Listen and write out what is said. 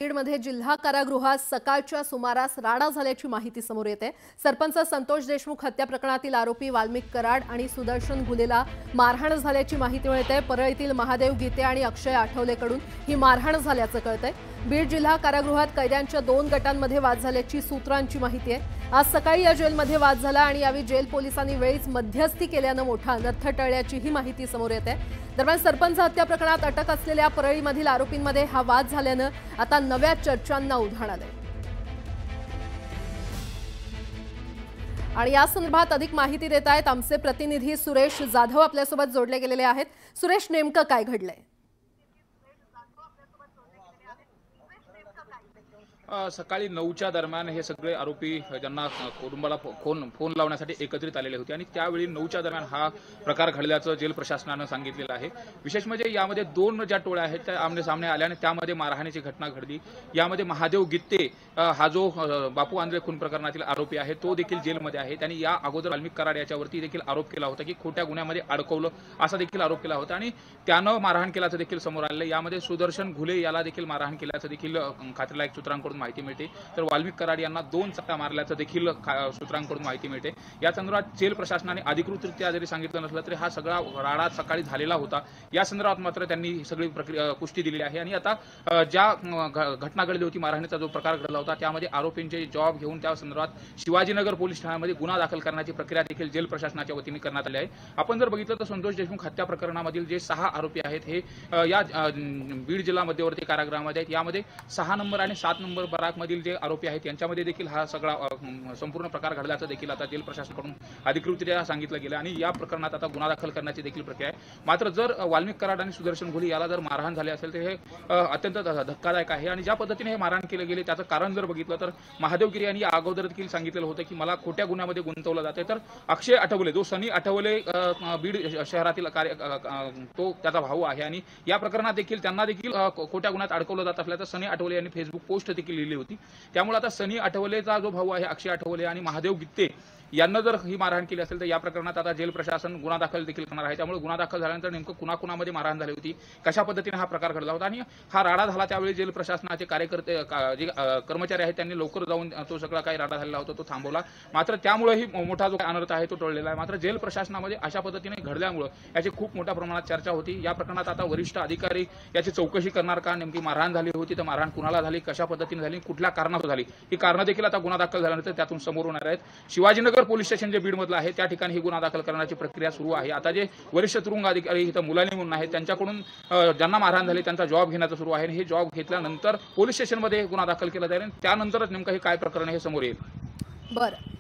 बीडमध्ये जिल्हा कारागृहात सकाळच्या सुमारास राडा झाल्याची माहिती समोर येते। सरपंच संतोष देशमुख हत्या प्रकरणातील आरोपी वाल्मिक कराड आणि सुदर्शन घुलेला मारहाण झाल्याची माहिती मिळते। परळीतील महादेव गीते आणि अक्षय आठवलेकडून ही मारहाण झाल्याचं कळतंय। बीड जिल्हा कारागृहात कैद्यांच्या 2 गटांमध्ये वाद झाल्याची सूत्रांची माहिती आहे। आज सकाळी या जेलमध्ये वाद झाला आणि यावेळी जेल पोलिसांनी वेळीच मध्यस्थी केल्यानं मोठा अनर्थ टळल्याची ही माहिती समोर येते। दरम्यान सरपंच हत्या प्रकरणात अटक असलेल्या परळीमधील आरोपींमध्ये हा वाद झाल्यानं आता नव्या चर्चांना उधाण आलंय। आणि या संदर्भात अधिक माहिती देत आहेत आमचे प्रतिनिधी सुरेश जाधव आपल्यासोबत जोडले गेलेले आहेत। सुरेश, नेमकं काय घडलंय? सकाळी 9च्या दरम्यान हे सगळे आरोपी ज्यांना कुटुंबाला फोन लावण्यासाठी एकत्रित आलेले होते आणि त्यावेळी 9च्या दरम्यान हा प्रकार घडल्याचं जेल प्रशासनानं सांगितलेलं आहे। विशेष म्हणजे यामध्ये 2 ज्या टोळ्या आहेत त्या आमने सामने आल्या आणि त्यामध्ये मारहाणीची घटना घडली। यामध्ये महादेव गीते हा जो बापू आंधळे खून प्रकरणातील आरोपी आहे तो देखील जेलमध्ये आहे। त्यांनी या अगोदर वाल्मिक कराड याच्यावरती देखील आरोप केला होता की खोट्या गुन्ह्यामध्ये अडकवलं असा देखील आरोप केला होता आणि त्यानं मारहाण केल्याचं देखील समोर आलेलं। यामध्ये सुदर्शन घुले याला देखील मारहाण केल्याचं देखील खात्रीलायक सूत्रांकडून माहिती मिळते। तर वाल्मिक कराड यांना 2 चकत्या मारल्याचं देखील सूत्रांकडून माहिती मिळते। या संदर्भात जेल प्रशासनाने अधिकृतरित्या जरी सांगितलं नसलं तरी हा सगळा राडा सकाळी झालेला होता। या संदर्भात मात्र त्यांनी सगळी पुष्टी दिलेली आहे आणि आता ज्या घटना घडली होती, मारहाणीचा जो प्रकार घडला होता त्यामध्ये आरोपींचे जॉब घेऊन त्या संदर्भात शिवाजीनगर पोलीस ठाण्यामध्ये गुन्हा दाखल करण्याची प्रक्रिया देखील जेल प्रशासनाच्या वतीने करण्यात आली आहे। आपण जर बघितलं तर संतोष देशमुख हत्या प्रकरणामधील जे 6 आरोपी आहेत हे या बीड जिल्हा मध्यवर्ती कारागृहामध्ये आहेत। यामध्ये 6 नंबर आणि 7 नंबर बराकमधील जे आरोपी आहेत यांच्यामध्ये देखील हा सगळा संपूर्ण प्रकार घडल्याचं देखील आता जेल प्रशासनाकडून अधिकृतरित्या सांगितलं गेलं आणि या प्रकरणात आता गुन्हा दाखल करण्याची देखील प्रक्रिया आहे। मात्र जर वाल्मिक कराड आणि सुदर्शन घुले याला जर मारहाण झाली असेल तर हे अत्यंत धक्कादायक आहे आणि ज्या पद्धतीने हे मारहाण केले गेले त्याचं कारण जर बघितलं तर महादेव गिरी यांनी अगोदर देखील सांगितलेलं होतं की मला खोट्या गुन्ह्यामध्ये गुंतवलं जाते। तर अक्षय आठवले जो सनी आठवले बीड शहरातील तो त्याचा भाऊ आहे आणि या प्रकरणात देखील त्यांना देखील खोट्या गुन्ह्यात अडकवलं जात असल्याचं सनी आठवले यांनी फेसबुक पोस्ट देखील लिहिली होती। त्यामुळे आता सनी आठवलेचा जो भाऊ आहे अक्षय आठवले आणि महादेव गीते यांना जर ही मारहाण केली असेल तर या प्रकरणात आता जेल प्रशासन गुन्हा दाखल देखील करणार आहे। त्यामुळे गुन्हा दाखल झाल्यानंतर नेमकं कुणाकुणामध्ये मारहाण झाली होती, कशा पद्धतीने हा प्रकार घडला होता आणि हा राडा झाला त्यावेळी जेल प्रशासनाचे कार्यकर्ते जे कर्मचारी आहेत त्यांनी लवकर जाऊन तो सगळा काही राडा झालेला होता तो थांबवला। मात्र त्यामुळेही मोठा जो अनर्थ आहे तो टळलेला आहे। मात्र जेल प्रशासनामध्ये अशा पद्धतीने घडल्यामुळे याची खूप मोठ्या प्रमाणात चर्चा होती। या प्रकरणात आता वरिष्ठ अधिकारी याची चौकशी करणार का, नेमकी मारहाण झाली होती तर मारहाण कुणाला झाली, कशा पद्धतीने झाली, कुठल्या कारणाने झाली, ही कारणं देखील आता गुन्हा दाखल झाल्यानंतर त्यातून समोर येणार आहेत। शिवाजीनगर पोलीस स्टेशन जे बीडमधलं आहे त्या ठिकाणी ही गुन्हा दाखल करण्याची प्रक्रिया सुरू आहे। आता जे वरिष्ठ तुरुंग अधिकारी इथं मुलानी म्हणून आहेत त्यांच्याकडून ज्यांना मारहाण झाली त्यांचा जॉब घेण्याचं सुरू आहे आणि हे जॉब घेतल्यानंतर पोलीस स्टेशनमध्ये गुन्हा दाखल केला जाईल आणि त्यानंतरच नेमकं हे काय प्रकरण हे समोर येईल। बरं।